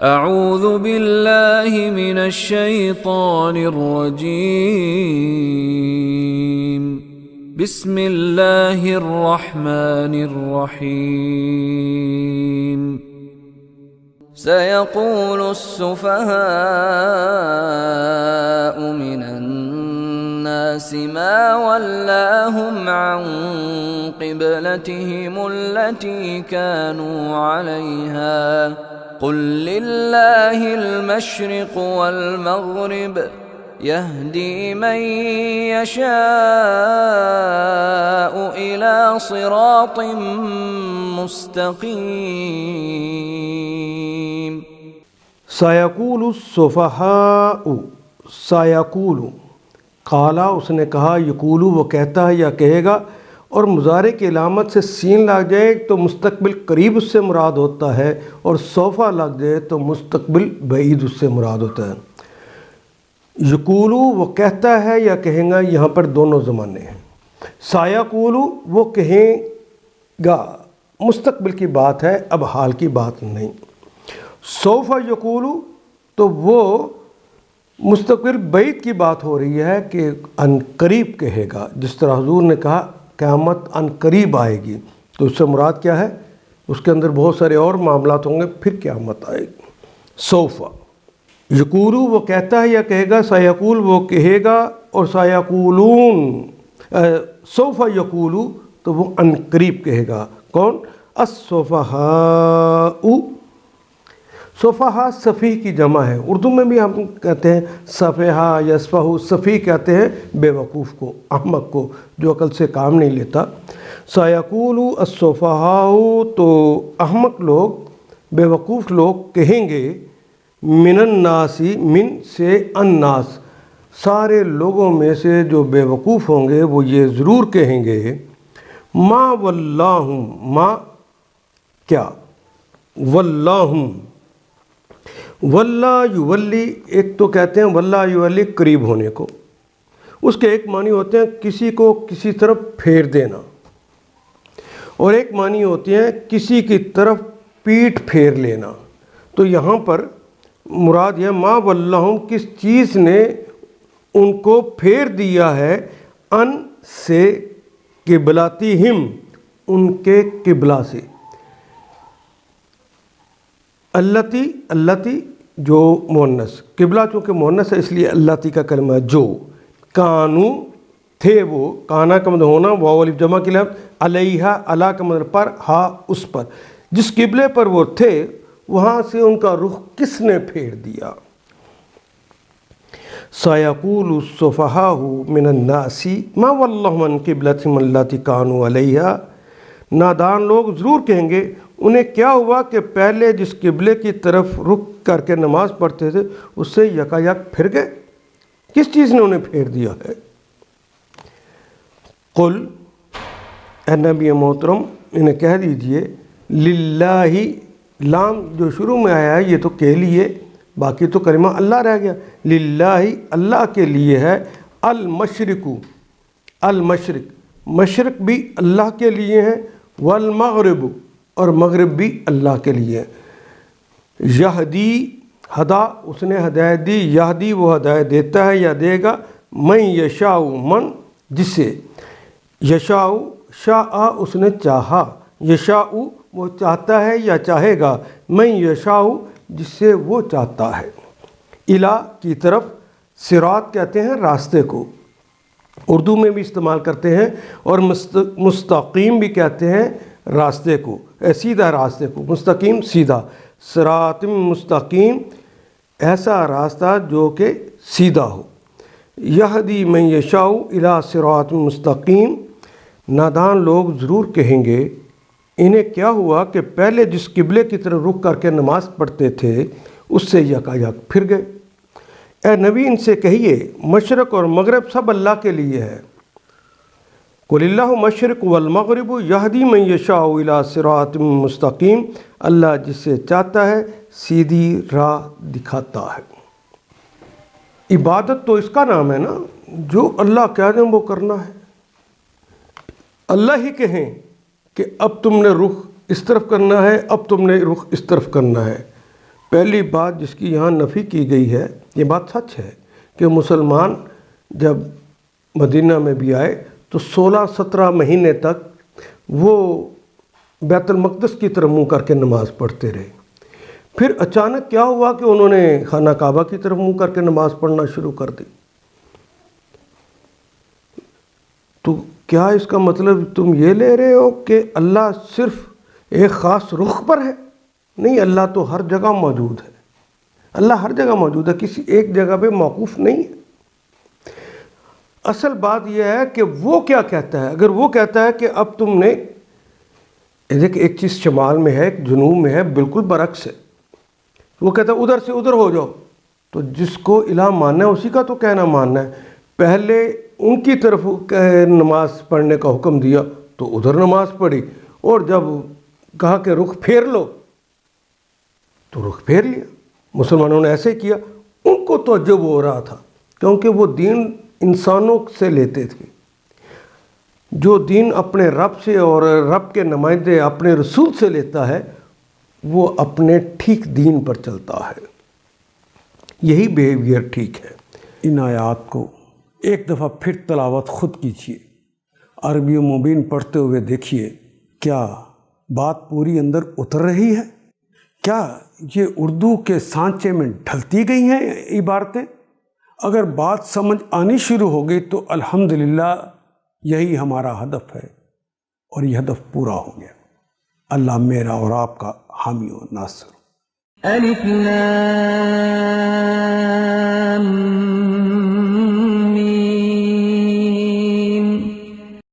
اعوذ باللہ من الشیطان الرجیم بسم اللہ الرحمن الرحیم سيقول السفهاء من الناس ما ولاهم عن قبلتهم التي كانوا عليها قل لله المشرق والمغرب يهدي من يشاء إلى صراط مستقيم. سيقول السفهاء، سيقول قالا اس نے کہا، یقولو وہ کہتا ہے یا کہے گا، اور مضارع کی علامت سے سین لگ جائے تو مستقبل قریب اس سے مراد ہوتا ہے، اور سوفا لگ جائے تو مستقبل بعید اس سے مراد ہوتا ہے. یقولو وہ کہتا ہے یا کہیں گا، یہاں پر دونوں زمانے ہیں. سایقولو وہ کہیں گا، مستقبل کی بات ہے، اب حال کی بات نہیں. سوفا یقولو تو وہ مستقبل بعید کی بات ہو رہی ہے کہ ان قریب کہے گا. جس طرح حضور نے کہا قیامت ان قریب آئے گی، تو اس سے مراد کیا ہے؟ اس کے اندر بہت سارے اور معاملات ہوں گے، پھر قیامت آئے گی. سوفا یقولو وہ کہتا ہے یا کہے گا، سایقول وہ کہے گا، اور سایقولون سوفا یقولو تو وہ ان قریب کہے گا. کون؟ السفہاء. سفہا سفیہ کی جمع ہے. اردو میں بھی ہم کہتے ہیں سفہا یسفہ، سفیہ کہتے ہیں بے وقوف کو، احمق کو، جو عقل سے کام نہیں لیتا. سایقول السفہاء تو احمق لوگ، بے وقوف لوگ کہیں گے، من الناس، من سے الناس، سارے لوگوں میں سے جو بے وقوف ہوں گے وہ یہ ضرور کہیں گے، ما ولاہم، ما کیا، ولاہم، ولا یولی، ایک تو کہتے ہیں ولا یولی قریب ہونے کو، اس کے ایک معنی ہوتے ہیں کسی کو کسی طرف پھیر دینا، اور ایک معنی ہوتے ہیں کسی کی طرف پیٹھ پھیر لینا. تو یہاں پر مراد یہ ما ولاہم، کس چیز نے ان کو پھیر دیا ہے، ان سے، قبلاتہم، ان کے قبلہ سے. اللتی، اللتی جو مؤنث، قبلہ چونکہ مؤنث ہے اس لیے اللتی کا کلمہ ہے. جو کانو تھے وہ، کانا کا مطلب ہونا، واو الف جمع کے لفظ، علیہا علی کا مطلب پر، ہا اس پر، جس قبلے پر وہ تھے وہاں سے ان کا رخ کس نے پھیر دیا. سیقول السفہاء من الناس ما ولاہم عن قبلتہم التی کانوا علیہا. نادان لوگ ضرور کہیں گے، انہیں کیا ہوا کہ پہلے جس قبلے کی طرف رخ کر کے نماز پڑھتے تھے اس سے یکا یک پھر گئے. کس چیز نے انہیں پھیر دیا ہے؟ قل، اے نبی محترم انہیں کہہ دیجئے، للہ، لام جو شروع میں آیا ہے یہ تو کے لیے، باقی تو کلمہ اللہ رہ گیا. للہ، اللہ کے لیے ہے، المشرق، المشرق، مشرق بھی اللہ کے لیے ہے، والمغرب، اور مغرب بھی اللہ کے لیے. یہدی، ہدا اس نے ہدایت دی، یہدی وہ ہدایت دیتا ہے یا دے گا، من یشاء، من جسے، یشاء، شاء اس نے چاہا، یشاء وہ چاہتا ہے یا چاہے گا، من یشاء جس سے وہ چاہتا ہے. الا کی طرف، صراط کہتے ہیں راستے کو، اردو میں بھی استعمال کرتے ہیں، اور مستقیم بھی کہتے ہیں راستے کو، سیدھا راستے کو، مستقیم سیدھا. صراط مستقیم ایسا راستہ جو کہ سیدھا ہو. یہدی من یشاء الی صراط مستقیم. نادان لوگ ضرور کہیں گے، انہیں کیا ہوا کہ پہلے جس قبلے کی طرف رخ کر کے نماز پڑھتے تھے اس سے یکا یک پھر گئے. اے نبی ان سے کہیے، مشرق اور مغرب سب اللہ کے لیے ہے. قل اللہ مشرق والمغرب یہدی من یشاء الی صراط مستقیم. اللہ جس سے چاہتا ہے سیدھی راہ دکھاتا ہے. عبادت تو اس کا نام ہے نا، جو اللہ کہہ دیں وہ کرنا ہے. اللہ ہی کہیں کہ اب تم نے رخ اس طرف کرنا ہے، اب تم نے رخ اس طرف کرنا ہے، پہلی بات جس کی یہاں نفی کی گئی ہے، یہ بات سچ ہے کہ مسلمان جب مدینہ میں بھی آئے تو 16-17 مہینے تک وہ بیت المقدس کی طرف منہ کر کے نماز پڑھتے رہے۔ پھر اچانک کیا ہوا کہ انہوں نے خانہ کعبہ کی طرف منہ کر کے نماز پڑھنا شروع کر دی۔ تو کیا اس کا مطلب تم یہ لے رہے ہو کہ اللہ صرف ایک خاص رخ پر ہے؟ نہیں، اللہ تو ہر جگہ موجود ہے، اللہ ہر جگہ موجود ہے، کسی ایک جگہ پہ موقوف نہیں ہے۔ اصل بات یہ ہے کہ وہ کیا کہتا ہے۔ اگر وہ کہتا ہے کہ اب تم نے ایک چیز شمال میں ہے، ایک جنوب میں ہے، بالکل برعکس ہے، وہ کہتا ہے ادھر سے ادھر ہو جاؤ، تو جس کو الہ ماننا ہے اسی کا تو کہنا ماننا ہے۔ پہلے ان کی طرف نماز پڑھنے کا حکم دیا تو ادھر نماز پڑھی، اور جب کہا کہ رخ پھیر لو تو رخ پھیر لیا۔ مسلمانوں نے ایسے کیا۔ ان کو تعجب ہو رہا تھا کیونکہ وہ دین انسانوں سے لیتے تھے۔ جو دین اپنے رب سے اور رب کے نمائندے اپنے رسول سے لیتا ہے وہ اپنے ٹھیک دین پر چلتا ہے، یہی بیہیویئر ٹھیک ہے۔ ان آیات کو ایک دفعہ پھر تلاوت خود کیجیے، عربی مبین پڑھتے ہوئے دیکھیے کیا بات پوری اندر اتر رہی ہے؟ کیا یہ اردو کے سانچے میں ڈھلتی گئی ہیں عبارتیں؟ اگر بات سمجھ آنی شروع ہو گئی تو الحمدللہ یہی ہمارا ہدف ہے، اور یہ ہدف پورا ہو گیا۔ اللہ میرا اور آپ کا حامی و ناصر۔ الف لام